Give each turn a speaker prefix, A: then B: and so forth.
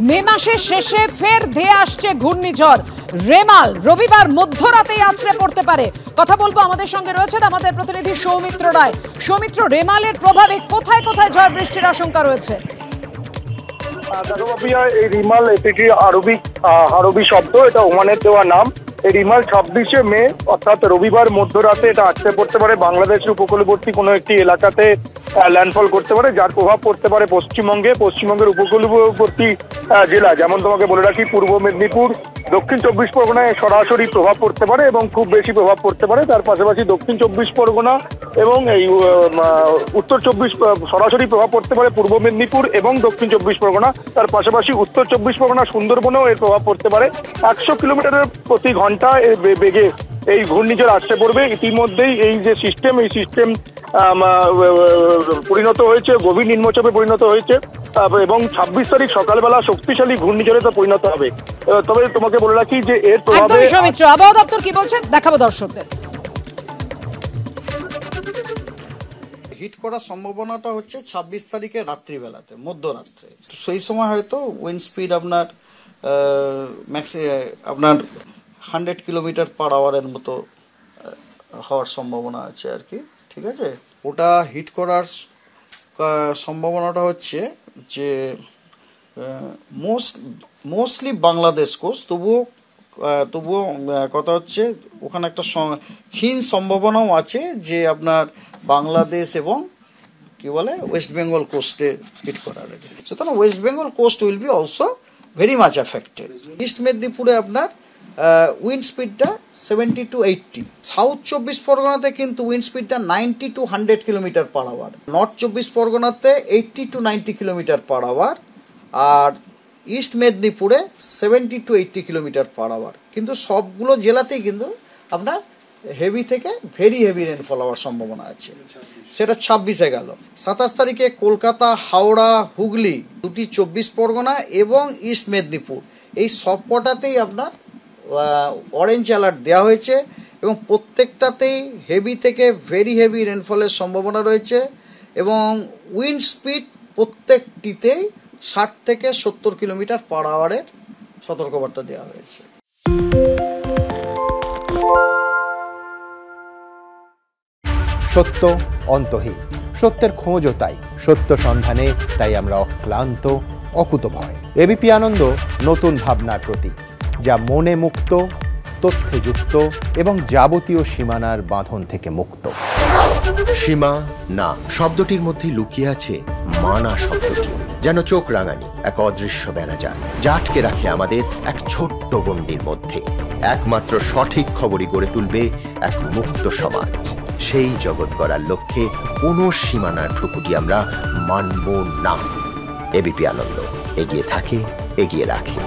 A: মে মাসের শেষে ফের ধেয়ে আসছে ঘূর্ণিঝড় রেমাল। রবিবার মধ্যরাতেই আছড়ে পড়তে পারে। কথা বলবো, আমাদের সঙ্গে রয়েছেন আমাদের প্রতিনিধি সৌমিত্র রায়। সৌমিত্র, রেমালের প্রভাবে কোথায় কোথায় ঝড় বৃষ্টির আশঙ্কা রয়েছে?
B: এই রিমাল এটি আরবি শব্দ, এটা ওমানের দেওয়া নাম। এই রিমাল 26শে মে অর্থাৎ রবিবার মধ্যরাতে এটা আছড়ে পড়তে পারে বাংলাদেশের উপকূলবর্তী কোনো একটি এলাকাতে ল্যান্ডফল করতে পারে, যার প্রভাব পড়তে পারে পশ্চিমবঙ্গের উপকূলবর্তী জেলা, যেমন তোমাকে বলে রাখি পূর্ব মেদিনীপুর, দক্ষিণ 24 পরগনায় সরাসরি প্রভাব পড়তে পারে এবং খুব বেশি প্রভাব পড়তে পারে। তার পাশাপাশি দক্ষিণ 24 পরগনা এবং এই উত্তর 24 সরাসরি প্রভাব পড়তে পারে পূর্ব মেদিনীপুর এবং দক্ষিণ 24 পরগনা। তার পাশাপাশি উত্তর 24 পরগনা সুন্দরবনেও এর প্রভাব পড়তে পারে। 100 কিলোমিটারের প্রতি ঘন্টা বেগে এই ঘূর্ণিঝড় আসতে পড়বে। ইতিমধ্যেই এই যে সিস্টেম পরিণত হয়েছে, গভীর নিম্নচাপে পরিণত হয়েছে এবং 26 তারিখ সকালবেলা শক্তিশালী ঘূর্ণিঝড়ে তো পরিণত হবে। তবে তোমাকে বলে রাখি যে এর প্রভাবে
A: আবহাওয়া দপ্তর কি বলছে দেখাবো দর্শকদের।
C: হিট করার সম্ভাবনাটা হচ্ছে 26 তারিখে রাত্রিবেলাতে, মধ্যরাত্রে। সেই সময় হয়তো উইন্ড স্পিড আপনার 100 কিলোমিটার পার আওয়ারের মতো হওয়ার সম্ভাবনা আছে আর কি। ঠিক আছে, ওটা হিট করার সম্ভাবনাটা হচ্ছে যে মোস্টলি বাংলাদেশ কোস্ট, তবুও কথা হচ্ছে ওখানে একটা ক্ষীণ সম্ভাবনাও আছে যে আপনার বাংলাদেশ এবং কি বলে ওয়েস্ট বেঙ্গল কোস্টে হিট করার। সুতরাং West Bengal coast will be also very much affected. East মেদিনীপুরে আপনার উইন্ড স্পিডটা 70 to 80। সাউথ 24 পরগনাতে কিন্তু উইন্ড স্পিডটা 90 to 100 kilometre per hour. North 24 পরগনাতে 80 to 90 কিলোমিটার পার আওয়ার। আর ইস্ট মেদিনীপুরে 70 to 80 কিলোমিটার পার আওয়ার। কিন্তু সবগুলো জেলাতেই কিন্তু আপনার হেভি থেকে ভেরি হেভি রেনফল হওয়ার সম্ভাবনা আছে। সেটা 26-এ গেল। 27 তারিখে কলকাতা, হাওড়া, হুগলি, দুটি 24 পরগনা এবং ইস্ট মেদিনীপুর, এই সব কটাতেই আপনার অরেঞ্জ অ্যালার্ট দেওয়া হয়েছে এবং প্রত্যেকটাতেই হেভি থেকে ভেরি হেভি রেনফলের সম্ভাবনা রয়েছে এবং উইন্ড স্পিড প্রত্যেকটিতেই 60 থেকে 70 কিলোমিটার পার আওয়ারের সতর্কবার্তা দেওয়া হয়েছে।
D: সত্য অন্তহীন, সত্যের খোঁজও তাই, সত্য সন্ধানে তাই আমরা অক্লান্ত, অকুতভয়। এবিপি আনন্দ নতুন ভাবনার প্রতীক, যা মনে মুক্ত, তথ্যে যুক্ত এবং যাবতীয় সীমানার বাঁধন থেকে মুক্ত।
E: সীমা না শব্দটির মধ্যে লুকিয়ে আছে মানা শব্দটি, যেন চোখ রাঙানি এক অদৃশ্য বেড়াজাল, যা আটকে রাখে আমাদের এক ছোট্ট গণ্ডির মধ্যে। একমাত্র সঠিক খবরই গড়ে তুলবে এক মুক্ত সমাজ। সেই জগৎ গড়ার লক্ষ্যে কোনো সীমানার ঠুকুটি আমরা মানব না। এবিপি আনন্দ এগিয়ে থাকে, এগিয়ে রাখে।